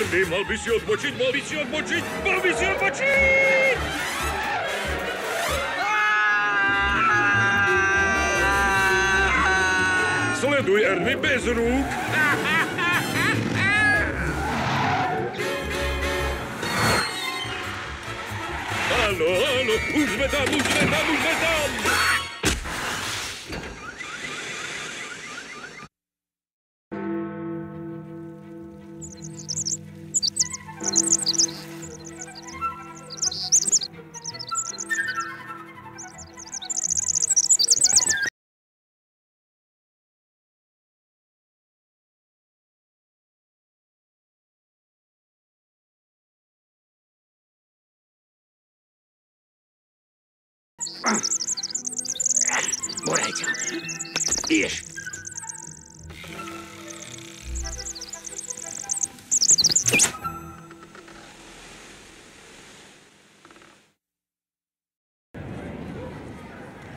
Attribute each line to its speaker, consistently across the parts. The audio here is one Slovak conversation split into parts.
Speaker 1: Ernie, mal by si odbočiť, mal by si odbočiť, mal by si odbočiť! Sleduj, Ernie, bez rúk. Áno, áno, už sme tam, už sme tam, už sme tam!
Speaker 2: Morajte, ideš.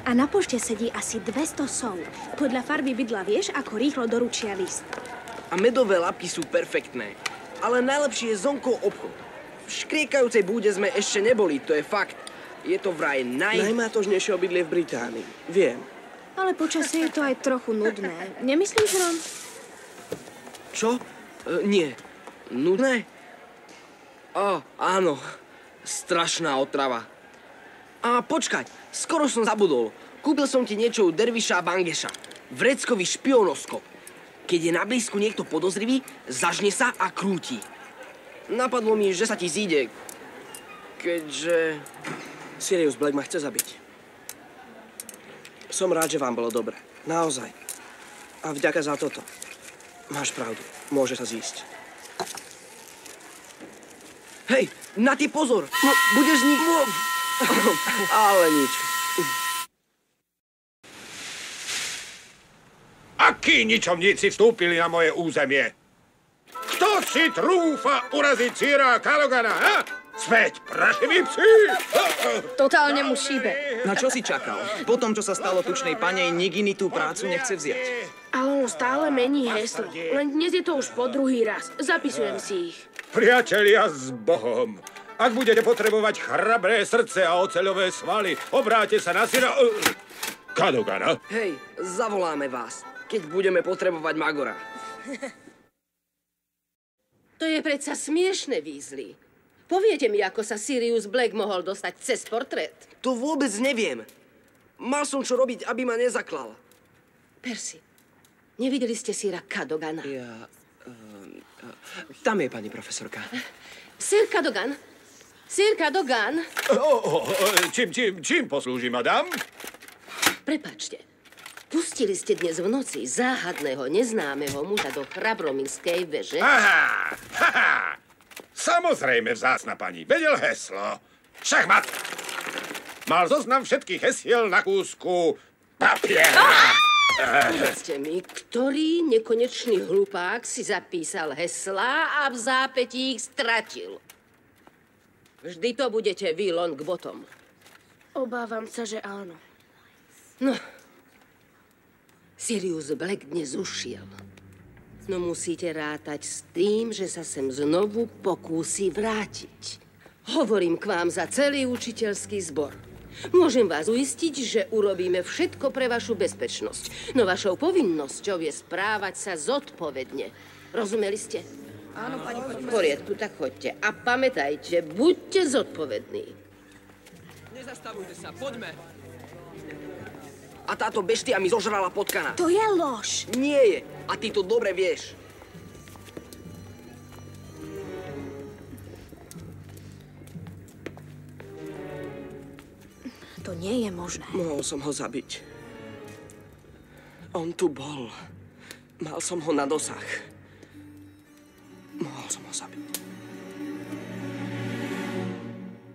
Speaker 3: A na pošte sedí asi 200 sov. Podľa farby bydla vieš, ako rýchlo doručia list.
Speaker 2: A medové lapky sú perfektné. Ale najlepšie je Zonkov obchod. V škriekajúcej búde sme ešte neboli, to je fakt. Je to vraj najmátožnejšie obydlie v Británii. Viem.
Speaker 3: Ale počasie je to aj trochu nudné. Nemyslíš, Ron?
Speaker 2: Čo? Nie. Nudné? Áno. Strašná otrava. A počkaj, skoro som zabudol. Kúpil som ti niečo u Derviša a Bangeša. Vreckový špionoskop. Keď je na blízku niekto podozrivý, zažne sa a krúti. Napadlo mi, že sa ti zíde. Keďže... Sirius Black ma chce zabiť. Som rád, že vám bolo dobre. Naozaj. A vďaka za toto. Máš pravdu. Môže sa zísť. Hej, na ty pozor! No, budeš z nich... Ale nič.
Speaker 1: Akí ničomníci vstúpili na moje územie? Kto si trúfa uraziť Sira Calogana, ha? Späť, prašivý psi!
Speaker 4: Totálne mu šíbe.
Speaker 5: Na čo si čakal? Po tom, čo sa stalo tučnej panej, nik iný tú prácu nechce vziať.
Speaker 4: Ale on stále mení heslo. Len dnes je to už po druhý raz. Zapisujem si ich.
Speaker 1: Priatelia, s Bohom! Ak budete potrebovať chrabré srdce a oceľové svaly, obráte sa na Sira... Calogana.
Speaker 2: Hej, zavoláme vás, keď budeme potrebovať Magora.
Speaker 6: To je predsa smiešne, Weasley. Poviete mi, ako sa Sirius Black mohol dostať cez portrét?
Speaker 2: To vôbec neviem. Mal som čo robiť, aby ma nezaklal.
Speaker 6: Percy, nevideli ste Sira Cadogana?
Speaker 5: Tam je pani profesorka.
Speaker 6: Sir Cadogan? Sir Cadogan?
Speaker 1: Čím poslúži, madam?
Speaker 6: Prepáčte. Pustili ste dnes v noci záhadného, neznámeho muža do Chrabromilskej veže?
Speaker 1: Aha! Samozrejme, vzácna pani. Vedel heslo. Šachmat! Mal zoznam všetkých hesiel na kúsku papiera.
Speaker 6: Povedzte mi, ktorý nekonečný hlupák si zapísal heslá a v zápätí ich stratil? Vždy to budete vy, Longbottom.
Speaker 4: Obávam sa, že áno.
Speaker 6: No, Sirius Black dnes ušiel. No musíte rátať s tým, že sa sem znovu pokúsi vrátiť. Hovorím k vám za celý učiteľský zbor. Môžem vás uistiť, že urobíme všetko pre vašu bezpečnosť. No vašou povinnosťou je správať sa zodpovedne. Rozumeli ste?
Speaker 4: Áno, pani profesorka.
Speaker 6: V poriadku, tak choďte. A pamätajte, buďte zodpovední.
Speaker 5: Nezastavujte sa, poďme.
Speaker 2: A táto beštia mi zožrala potkana.
Speaker 3: To je lož.
Speaker 2: Nie je. A ty to dobre vieš.
Speaker 3: To nie je možné.
Speaker 2: Mohol som ho zabiť. On tu bol. Mal som ho na dosah. Mohol som ho zabiť.